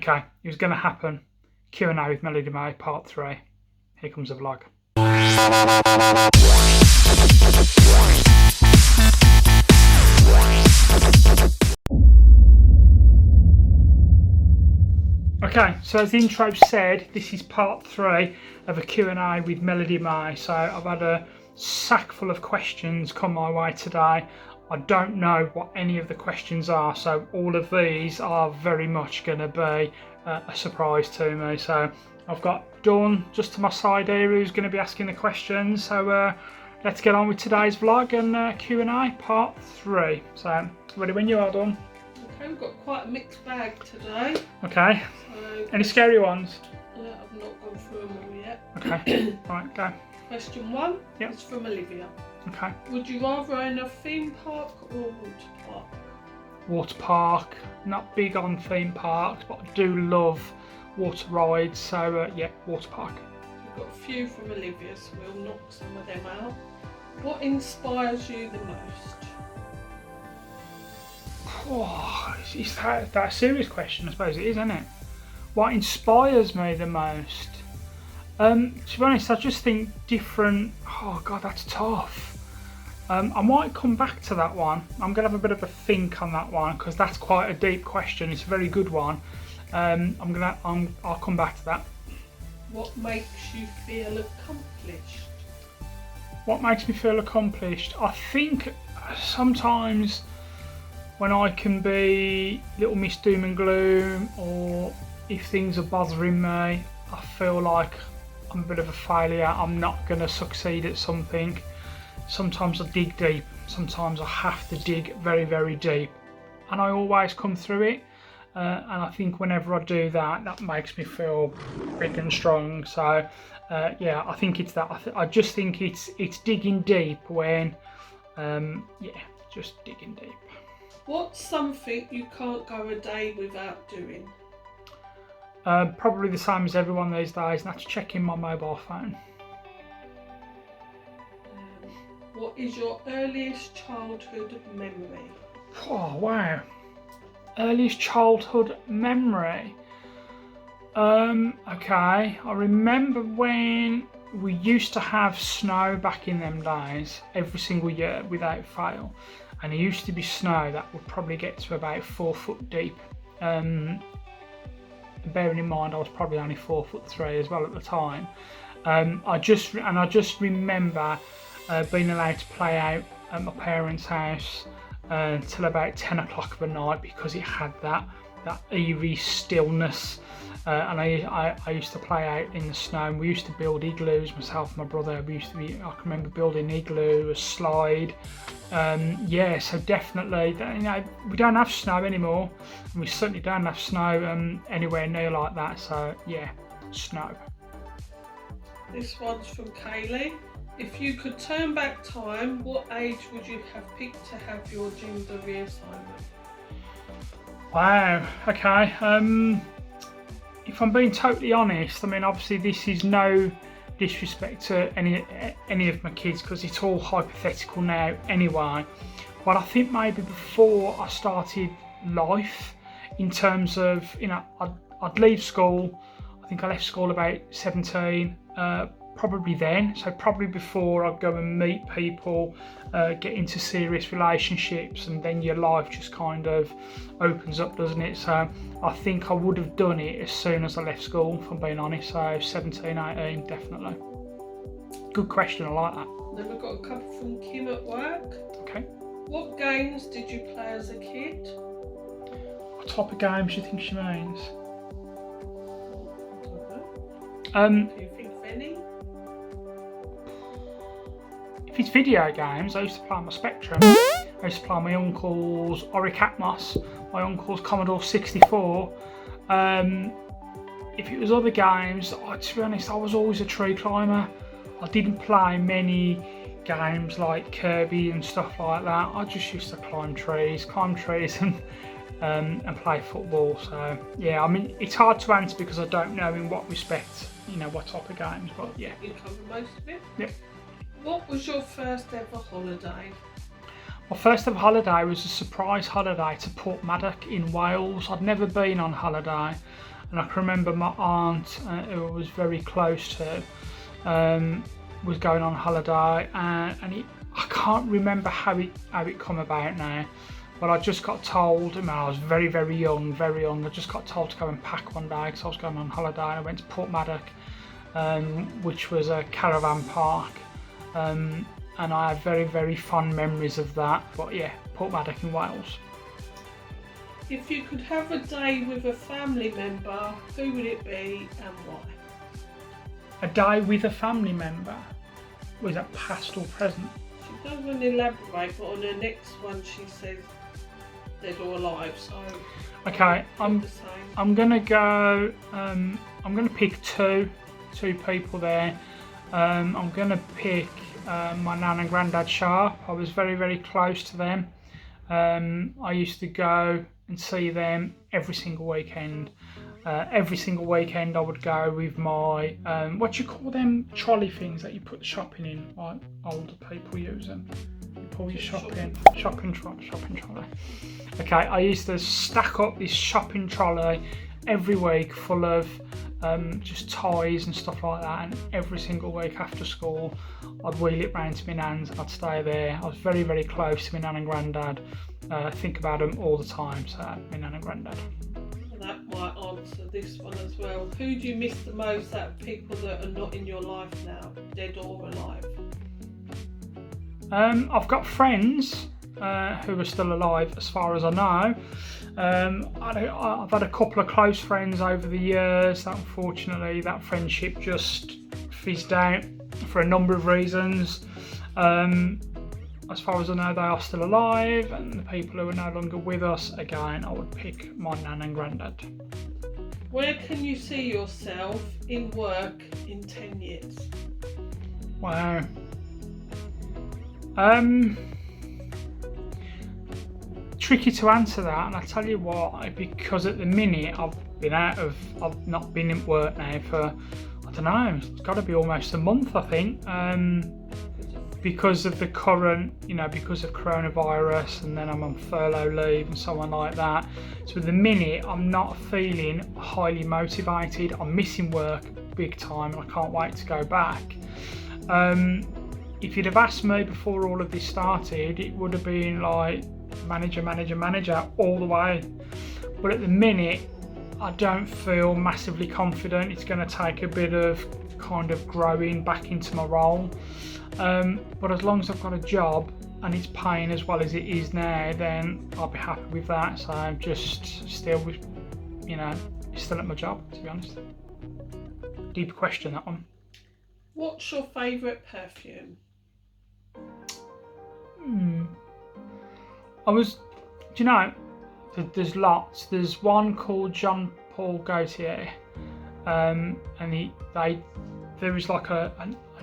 Okay, it was going to happen. Q&A with Melody-Mae part 3. Here comes the vlog. Okay, so as the intro said, this is part 3 of a Q&A with Melody-Mae. So I've had a sack full of questions come my way today. I don't know what any of the questions are, so all of these are very much going to be a surprise to me. So I've got Dawn just to my side here who's going to be asking the questions. So let's get on with today's vlog and Q&A part 3. So ready when you are, Dawn. Okay, we've got quite a mixed bag today. Okay. So, any scary ones? I've not gone through them all yet. Okay. Right, go. Question 1 Yep. is from Olivia. Okay. Would you rather own a theme park or a water park? Water park. Not big on theme parks, but I do love water rides. So yeah, water park. We've got a few from Olivia, so we'll knock some of them out. What inspires you the most? Oh, is that a serious question? I suppose it is, isn't it? What inspires me the most? To be honest, I just think different. Oh God, that's tough. I might come back to that one. I'm gonna have a bit of a think on that one because that's quite a deep question. It's a very good one. I'll come back to that. What makes you feel accomplished? What makes me feel accomplished? I think sometimes when I can be little Miss Doom and Gloom, or if things are bothering me, I feel like I'm a bit of a failure. I'm not going to succeed at something. Sometimes I dig deep. Sometimes I have to dig very, very deep. And I always come through it. And I think whenever I do that, that makes me feel big and strong. So yeah, I think it's that. I just think it's digging deep when, yeah, just digging deep. What's something you can't go a day without doing? Probably the same as everyone these days, and that's checking my mobile phone. What is your earliest childhood memory? Oh wow, earliest childhood memory. Okay, I remember when we used to have snow back in them days, every single year without fail, and it used to be snow that would probably get to about 4 foot deep. Bearing in mind I was probably only 4'3" as well at the time. I just remember being allowed to play out at my parents' house until about 10 o'clock of the night because it had that eerie stillness. And I used to play out in the snow, and we used to build igloos, myself and my brother. I can remember building an igloo, a slide. Yeah, so definitely, you know, we don't have snow anymore, and we certainly don't have snow anywhere near like that. So yeah, snow. This one's from Kaylee. If you could turn back time, what age would you have picked to have your gender reassignment? Wow. Okay. If I'm being totally honest, I mean, obviously this is no disrespect to any of my kids because it's all hypothetical now anyway. But I think maybe before I started life, in terms of, you know, I'd leave school. I think I left school about 17. Probably then, so probably before I'd go and meet people, get into serious relationships, and then your life just kind of opens up, doesn't it? So I think I would have done it as soon as I left school, if I'm being honest. So 17, 18, definitely. Good question, I like that. Then we've got a couple from Kim at work. Okay. What games did you play as a kid? What type of games do you think she means? I don't know. Do you think of any? If it's video games, I used to play on my Spectrum. I used to play on my uncle's Oric Atmos, my uncle's Commodore 64. If it was other games, to be honest, I was always a tree climber. I didn't play many games like Kirby and stuff like that. I just used to climb trees and play football. So yeah, I mean, it's hard to answer because I don't know in what respect, you know, what type of games, but yeah. You covered most of it? Yep. What was your first ever holiday? My first ever holiday was a surprise holiday to Portmaddock in Wales. I'd never been on holiday, and I can remember my aunt, who I was very close to, was going on holiday, and I can't remember how it come about now, but I just got told. I mean, I was very young. I just got told to go and pack one day because I was going on holiday. And I went to Portmaddock, which was a caravan park, and I have very fond memories of that. But yeah, Portmaddock in Wales. If you could have a day with a family member, who would it be and why? A day with a family member? Was that past or present? She doesn't elaborate, but on the next one she says dead or alive. So okay, I'm gonna go. I'm gonna pick two people there. I'm gonna pick my nan and granddad Sharp. I was very close to them. I used to go and see them every single weekend. Every single weekend I would go with my, what do you call them trolley things that you put the shopping in, like older people use them. You pull your shopping trolley. Okay, I used to stack up this shopping trolley every week full of just toys and stuff like that, and every single week after school I'd wheel it round to my nan's. I'd stay there. I was very close to my nan and granddad. I think about them all the time, so my nan and granddad. That might answer this one as well. Who do you miss the most out of people that are not in your life now, dead or alive? I've got friends who are still alive as far as I know. I've had a couple of close friends over the years that unfortunately that friendship just fizzed out for a number of reasons. As far as I know, they are still alive, and the people who are no longer with us, again, I would pick my nan and granddad. Where can you see yourself in work in 10 years? Wow. Tricky to answer that, and I tell you why, because at the minute I've not been at work now for, I don't know, it's got to be almost a month, I think. Because of the current, because of coronavirus, and then I'm on furlough leave and so on like that. So at the minute, I'm not feeling highly motivated. I'm missing work big time, and I can't wait to go back. If you'd have asked me before all of this started, it would have been like manager all the way. But at the minute, I don't feel massively confident. It's going to take a bit of kind of growing back into my role. But as long as I've got a job and it's paying as well as it is now, then I'll be happy with that. So I'm just still with, still at my job, to be honest. Deep question, that one. What's your favourite perfume? There's lots. There's one called Jean Paul Gaultier, and there is like a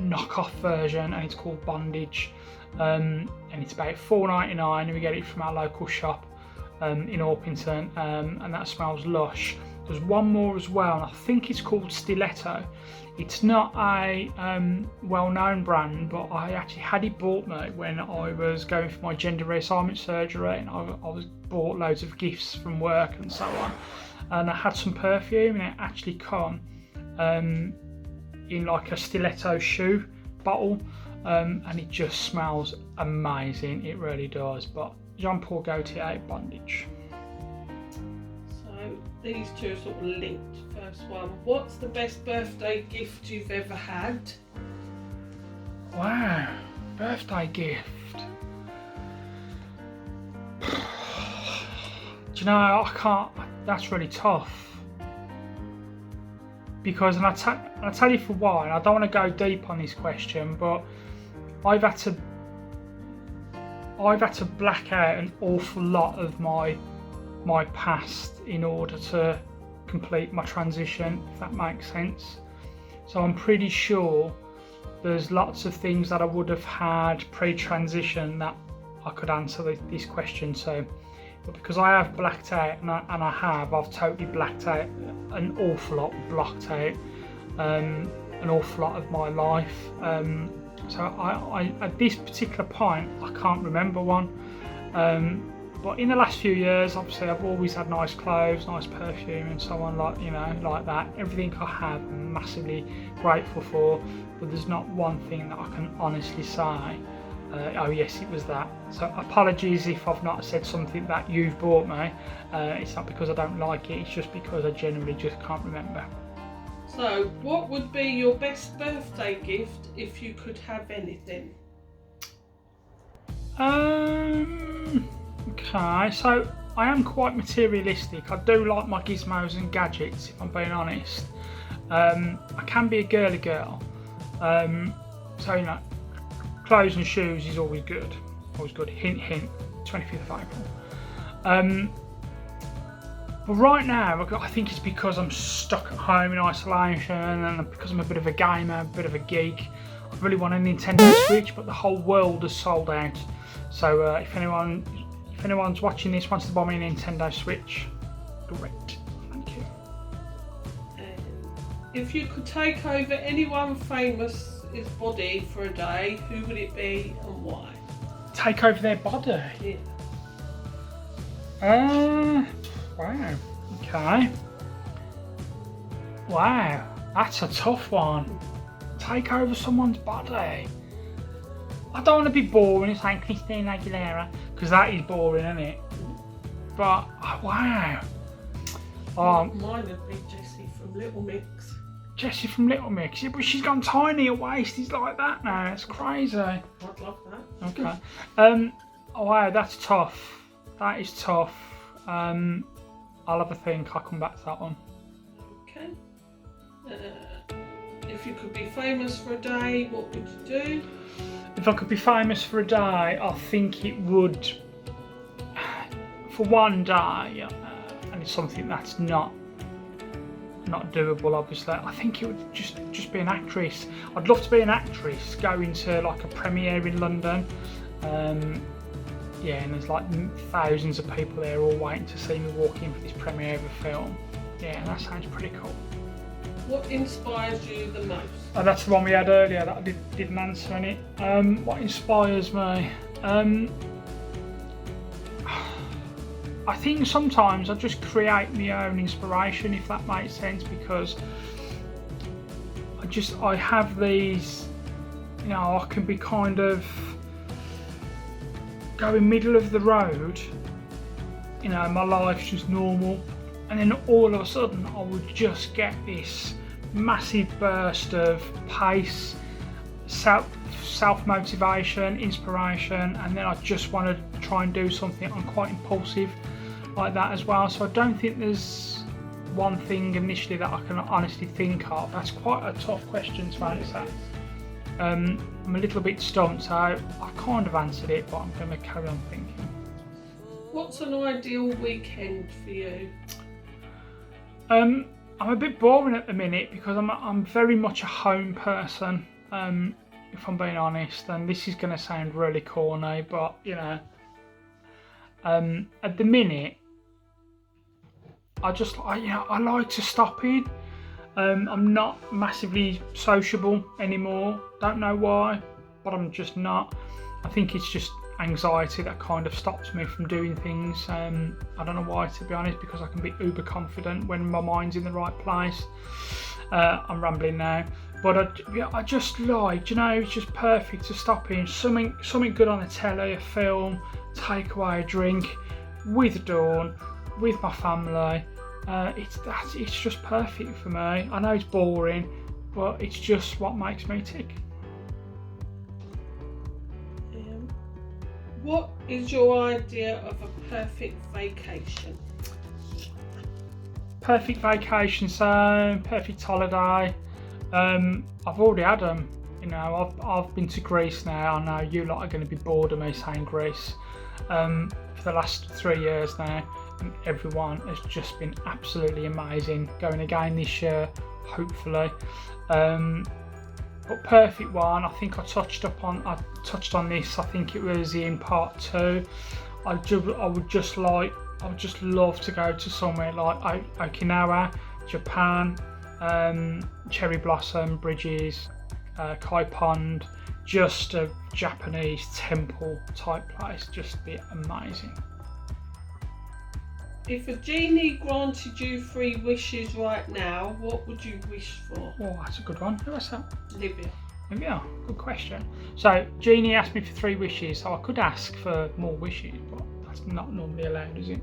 knockoff version, and it's called Bondage, and it's about $4.99, and we get it from our local shop in Orpington, and that smells lush. There's one more as well, and I think it's called Stiletto. It's not a well-known brand, but I actually had it bought me when I was going for my gender reassignment surgery, and I was bought loads of gifts from work and so on, and I had some perfume, and it actually come in like a stiletto shoe bottle, and it just smells amazing. It really does. But Jean Paul Gaultier Bondage. So these two are sort of linked. First one, what's the best birthday gift you've ever had? Wow, birthday gift. Do you know, I can't, that's really tough. Because, and I'll tell you for why, and I don't want to go deep on this question, but I've had to black out an awful lot of my past in order to complete my transition, if that makes sense. So I'm pretty sure there's lots of things that I would have had pre-transition that I could answer this question to. But because I have blacked out, I've totally blacked out an awful lot, blocked out an awful lot of my life. So I at this particular point, I can't remember one. But in the last few years, obviously, I've always had nice clothes, nice perfume, and so on, like, you know, like that. Everything I have, I'm massively grateful for. But there's not one thing that I can honestly say, oh yes, it was that. So apologies if I've not said something that you've bought me. It's not because I don't like it, it's just because I genuinely just can't remember. So, what would be your best birthday gift if you could have anything? Okay, so I am quite materialistic. I do like my gizmos and gadgets, if I'm being honest. I can be a girly girl. So, you know, clothes and shoes is always good. Always good. Hint, hint, 25th of April. But right now, I think it's because I'm stuck at home in isolation and because I'm a bit of a gamer, a bit of a geek. I really want a Nintendo Switch, but the whole world has sold out. So if anyone's watching this wants to buy me a Nintendo Switch, great. Thank you. If you could take over anyone famous' body for a day, who would it be and why? Take over their body? Yeah. Wow. Okay. Wow, that's a tough one. Take over someone's body. I don't want to be boring and saying Christina Aguilera, because that is boring, isn't it? But wow. Mine would be Jessie from Little Mix. Jessie from Little Mix, yeah, but she's gone tiny at waist. It's like that now. It's crazy. I'd love that. Okay. Wow, that's tough. That is tough. I'll have a think. I'll come back to that one. Okay. If you could be famous for a day, what would you do? If I could be famous for a day, I think it would, for one day, and it's something that's not doable, obviously. I think it would just be an actress. I'd love to be an actress, go into like a premiere in London. Yeah, and there's like thousands of people there all waiting to see me walk in for this premiere of a film. Yeah, and that sounds pretty cool. What inspires you the most? Oh, that's the one we had earlier that I didn't answer any. What inspires me? I think sometimes I just create my own inspiration, if that makes sense, because I have these, you know, I can be kind of going middle of the road, you know, my life's just normal, and then all of a sudden I would just get this massive burst of pace, self-motivation, inspiration, and then I just want to try and do something. I'm quite impulsive like that as well, so I don't think there's one thing initially that I can honestly think of. That's quite a tough question to answer. I'm a little bit stumped, so I kind of answered it, but I'm going to carry on thinking. What's an ideal weekend for you? I'm a bit boring at the minute because I'm very much a home person, if I'm being honest, and this is going to sound really corny, but you know, at the minute, I like to stop in. I'm not massively sociable anymore. Don't know why, but I'm just not. I think it's just anxiety that kind of stops me from doing things. I don't know why, to be honest, because I can be uber confident when my mind's in the right place. I'm rambling now, but I just like, you know, it's just perfect to stop in something good on the telly, a film, take away a drink with Dawn, with my family. It's just perfect for me. I know it's boring, but it's just what makes me tick. What is your idea of a perfect vacation? Perfect vacation, so perfect holiday. I've already had them. You know, I've been to Greece now. I know you lot are going to be bored of me saying Greece. For the last 3 years now, and everyone has just been absolutely amazing. Going again this year, hopefully. But perfect one, I think I touched on this. I think it was in part 2. I would just love to go to somewhere like Okinawa, Japan, cherry blossom bridges, Kai Pond, just a Japanese temple type place. Just be amazing. If a genie granted you 3 wishes right now, what would you wish for? Oh, that's a good one. Who was that? Olivia. Yeah, good question. So, Genie asked me for 3 wishes, so I could ask for more wishes, but that's not normally allowed, is it?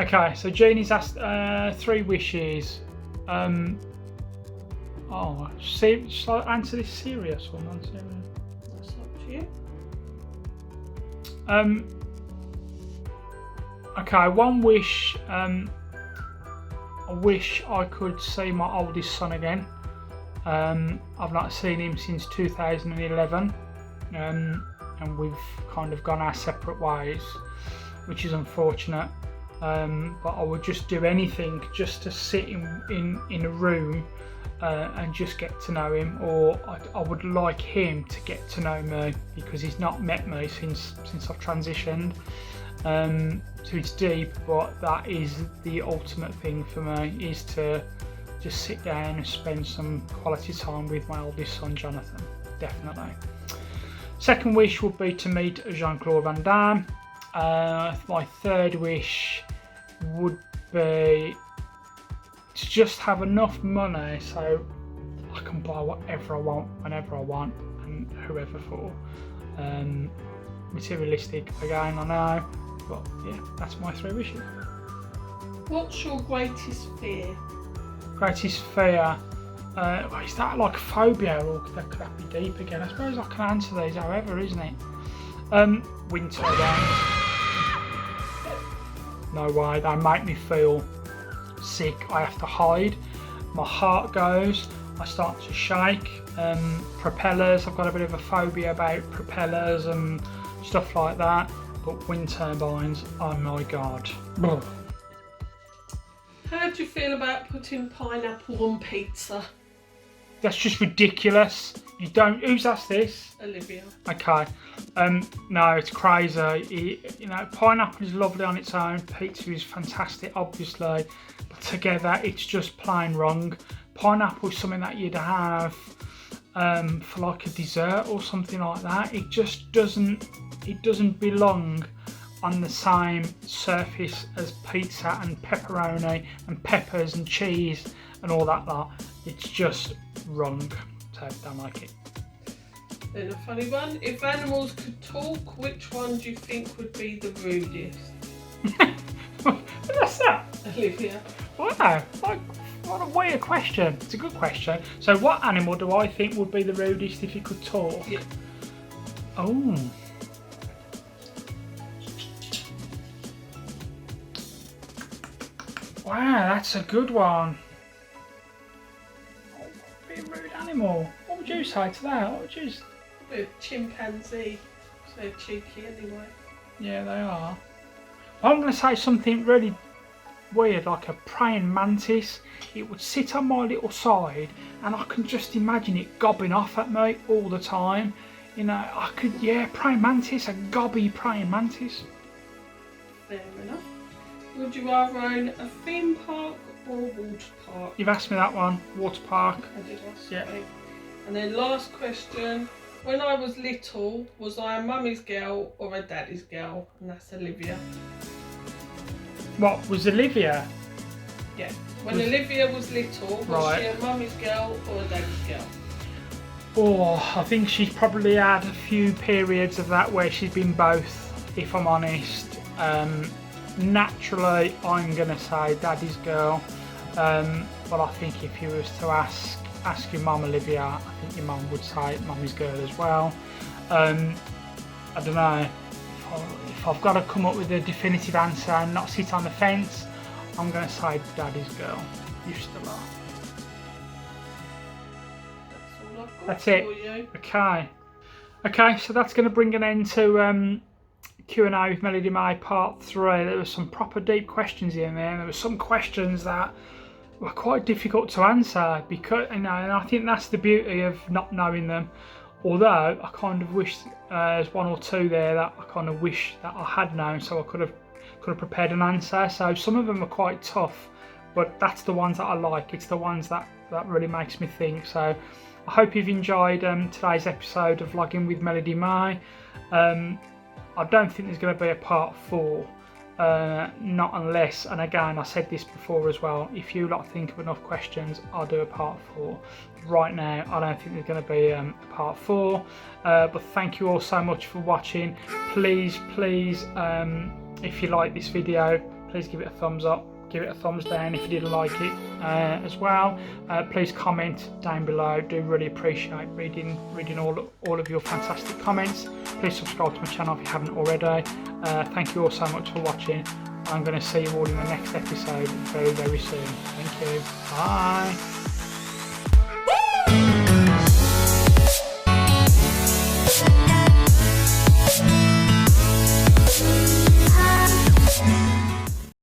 Okay, so Genie's asked 3 wishes. Shall I answer this serious or non-serious? That's up to you. Okay, one wish. I wish I could see my oldest son again. I've not seen him since 2011, and we've kind of gone our separate ways, which is unfortunate. But I would just do anything just to sit in a room and just get to know him, or I would like him to get to know me, because he's not met me since I've transitioned. So it's deep, but that is the ultimate thing for me, is to just sit down and spend some quality time with my oldest son, Jonathan. Definitely. Second wish would be to meet Jean-Claude Van Damme. My third wish would be to just have enough money so I can buy whatever I want, whenever I want, and whoever for. Materialistic again, I know, but yeah, that's my 3 wishes. What's your greatest fear? Greatest fear? Is that like a phobia, or could that be deep again? I suppose I can answer these however, isn't it? Wind turbines. No way, they make me feel sick. I have to hide. My heart goes. I start to shake. Propellers, I've got a bit of a phobia about propellers and stuff like that. But wind turbines, oh my god. Ugh. How do you feel about putting pineapple on pizza? That's just ridiculous. You don't. Who's asked this? Olivia. Okay. No, it's crazy. Pineapple is lovely on its own. Pizza is fantastic, obviously, but together it's just plain wrong. Pineapple is something that you'd have for like a dessert or something like that. It just doesn't. It doesn't belong on the same surface as pizza and pepperoni and peppers and cheese and all that lot. It's just wrong. So I don't like it. Then a funny one. If animals could talk, which one do you think would be the rudest? What's that? Olivia. Wow, what a weird question. It's a good question. So what animal do I think would be the rudest if it could talk? Yeah. Oh. Wow, that's a good one. What would be a rude animal? What would you say to that? What would you... A chimpanzee. So they're cheeky anyway. Yeah, they are. I'm going to say something really weird, like a praying mantis. It would sit on my little side and I can just imagine it gobbing off at me all the time. You know, I could, yeah, praying mantis, a gobby praying mantis. Fair enough. Would you rather own a theme park or a water park? You've asked me that one. Water park. I did ask. Yeah. You. And then last question. When I was little, was I a mummy's girl or a daddy's girl? And that's Olivia. What, was Olivia? Yeah. When Olivia was little, was Right. she a mummy's girl or a daddy's girl? Oh, I think she's probably had a few periods of that where she's been both, if I'm honest. Naturally, I'm going to say daddy's girl. But I think if you was to ask your mum, Olivia, I think your mum would say mummy's girl as well. I don't know. If I've got to come up with a definitive answer and not sit on the fence, I'm going to say daddy's girl. You still are. That's all I've got That's for it. you. Okay, so that's going to bring an end to Q&A with Melody-Mae part 3. There were some proper deep questions in there. There were some questions that were quite difficult to answer because, and I think that's the beauty of not knowing them. Although I kind of wish there's one or two there that I kind of wish that I had known, so I could have prepared an answer. So some of them are quite tough, but that's the ones that I like. It's the ones that really makes me think. So I hope you've enjoyed today's episode of Vlogging with Melody-Mae. I don't think there's going to be a part 4, not unless, and again I said this before as well, if you lot think of enough questions, I'll do a part 4. Right now I don't think there's going to be a part 4, but thank you all so much for watching. Please if you like this video, please give it a thumbs up, give it a thumbs down if you didn't like it as well. Please comment down below, do really appreciate reading all of your fantastic comments. Please subscribe to my channel if you haven't already. Thank you all so much for watching. I'm going to see you all in the next episode very soon. Thank you. Bye.